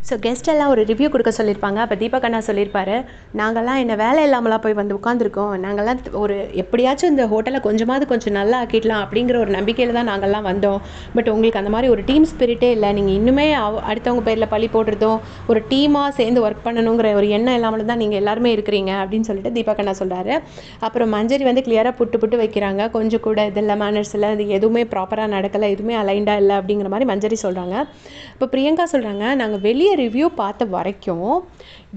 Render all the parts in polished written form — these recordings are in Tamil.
ஸோ கெஸ்ட் எல்லாம் ஒரு ரிவ்யூ கொடுக்க சொல்லியிருப்பாங்க. அப்போ தீபக் அண்ணா சொல்லியிருப்பாரு, நாங்கள்லாம் என்ன வேலை இல்லாமலாம் போய் வந்து உட்காந்துருக்கோம், நாங்கள்லாம் ஒரு எப்படியாச்சும் இந்த ஹோட்டலை கொஞ்சம் நல்லா ஆக்கிடலாம் அப்படிங்கிற ஒரு நம்பிக்கையில் தான் நாங்கள்லாம் வந்தோம். பட் உங்களுக்கு அந்த மாதிரி ஒரு டீம் ஸ்பிரிட்டே இல்லை, நீங்கள் இன்னுமே அடுத்தவங்க பேரில் பழி போடுறதும் ஒரு டீமாக சேர்ந்து ஒர்க் பண்ணணுங்கிற ஒரு எண்ணம் இல்லாமல் தான் நீங்கள் எல்லாருமே இருக்கிறீங்க அப்படின்னு சொல்லிட்டு தீபக் அண்ணா சொல்கிறாரு. அப்புறம் மஞ்சரி வந்து கிளியராக புட்டு வைக்கிறாங்க, கொஞ்சம் கூட இதில் மேனர்ஸ் இல்லை, இது எதுவுமே ப்ராப்பராக நடக்கலை, எதுவுமே அலைண்டாக இல்லை அப்படிங்கிற மாதிரி மஞ்சரி சொல்கிறாங்க. இப்போ பிரியங்கா சொல்கிறாங்க, நாங்கள் வெளியே ரிவ்யூ பார்த்த வரைக்கும்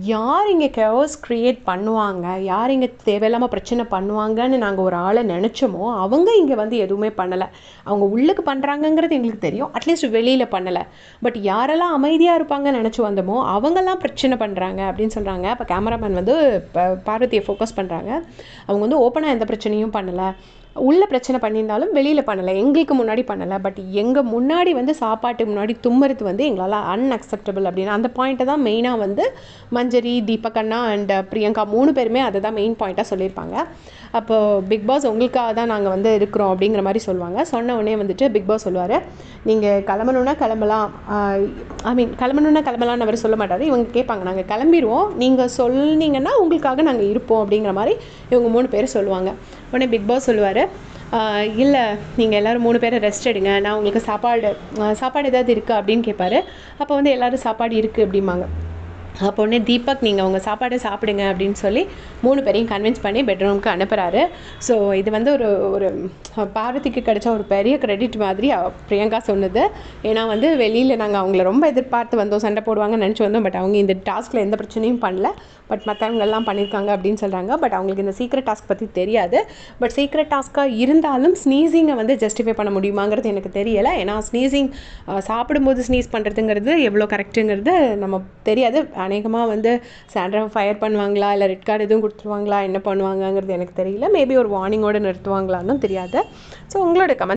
யார் இங்கே கேஓஸ் க்ரியேட் பண்ணுவாங்க, யார் இங்கே தேவையில்லாமல் பிரச்சனை பண்ணுவாங்கன்னு நாங்கள் ஒரு ஆளை நினச்சோமோ அவங்க இங்கே வந்து எதுவுமே பண்ணலை. அவங்க உள்ளுக்கு பண்ணுறாங்கங்கிறது எங்களுக்கு தெரியும், அட்லீஸ்ட் வெளியில் பண்ணலை. பட் யாரெல்லாம் அமைதியாக இருப்பாங்கன்னு நினச்சி வந்தோமோ அவங்கெல்லாம் பிரச்சனை பண்ணுறாங்க அப்படின்னு சொல்கிறாங்க. அப்போ கேமராமேன் வந்து பார்வதியை ஃபோக்கஸ் பண்ணுறாங்க. அவங்க வந்து ஓப்பனாக எந்த பிரச்சனையும் பண்ணலை, உள்ள பிரச்சனை பண்ணியிருந்தாலும் வெளியில் பண்ணலை, எங்களுக்கு முன்னாடி பண்ணலை. பட் எங்கள் முன்னாடி வந்து சாப்பாட்டுக்கு முன்னாடி தும்முறது வந்து எங்களால் அன்அக்செப்டபிள் அப்படின்னு அந்த பாயிண்ட்டை தான் மெயினாக வந்து மஞ்சரி, தீபக் அண்ணா அண்ட் பிரியங்கா 3 பேருமே அதை தான் மெயின் பாயிண்ட்டாக சொல்லியிருப்பாங்க. அப்போது பிக் பாஸ் உங்களுக்காக தான் நாங்கள் வந்து இருக்கிறோம் அப்படிங்கிற மாதிரி சொல்லுவாங்க. சொன்ன உடனே வந்துட்டு பிக் பாஸ் சொல்லுவார், நீங்கள் கிளம்பணுன்னா கிளம்பலாம், கிளம்பணுன்னா கிளம்பலான்னு அவர் சொல்ல மாட்டார். இவங்க கேட்பாங்க, நாங்கள் கிளம்பிடுவோம், நீங்கள் சொன்னீங்கன்னா உங்களுக்காக நாங்கள் இருப்போம் அப்படிங்கிற மாதிரி இவங்க 3 பேர் சொல்லுவாங்க. உடனே பிக் பாஸ் சொல்லுவார், இல்லை நீங்கள் எல்லோரும் 3 பேரை ரெஸ்ட் எடுங்க, நான் உங்களுக்கு சாப்பாடு ஏதாவது இருக்குது அப்படின்னு கேட்பாரு. அப்போ வந்து எல்லோரும் சாப்பாடு இருக்குது அப்படிம்பாங்க. அப்போ உடனே தீபக் நீங்கள் உங்கள் சாப்பாடை சாப்பிடுங்க அப்படின்னு சொல்லி 3 பேரையும் கன்வின்ஸ் பண்ணி பெட்ரூமுக்கு அனுப்புகிறாரு. ஸோ இது வந்து ஒரு பார்வதிக்கு கிடைச்ச ஒரு பெரிய கிரெடிட் மாதிரி பிரியங்கா சொன்னது. ஏன்னா வந்து வெளியில் நாங்கள் அவங்கள ரொம்ப எதிர்பார்த்து வந்தோம், சண்டை போடுவாங்கன்னு நினச்சி வந்தோம். பட் அவங்க இந்த டாஸ்கில் எந்த பிரச்சனையும் பண்ணல, பட் மற்றவங்கெல்லாம் பண்ணியிருக்காங்க அப்படின்னு சொல்கிறாங்க. பட் அவங்களுக்கு இந்த சீக்ரெட் டாஸ்க் பற்றி தெரியாது. பட் சீக்ரெட் டாஸ்க்காக இருந்தாலும் ஸ்னீஸிங்கை வந்து ஜஸ்டிஃபை பண்ண முடியுமாங்கிறது எனக்கு தெரியலை. ஏன்னா ஸ்னீஸிங் சாப்பிடும்போது ஸ்னீஸ் பண்ணுறதுங்கிறது எவ்வளோ கரெக்டுங்கிறது நம்ம தெரியாது. அநேகமாக வந்து சாண்ட்ரா ஃபயர் பண்ணுவாங்களா, இல்லை ரெட் கார்டு எதுவும் கொடுத்துருவாங்களா, என்ன பண்ணுவாங்கங்கிறது எனக்கு தெரியல. மேபி ஒரு வார்னிங்கோடு நிறுத்துவாங்களான்னு தெரியாது. ஸோ உங்களோட கமெண்ட்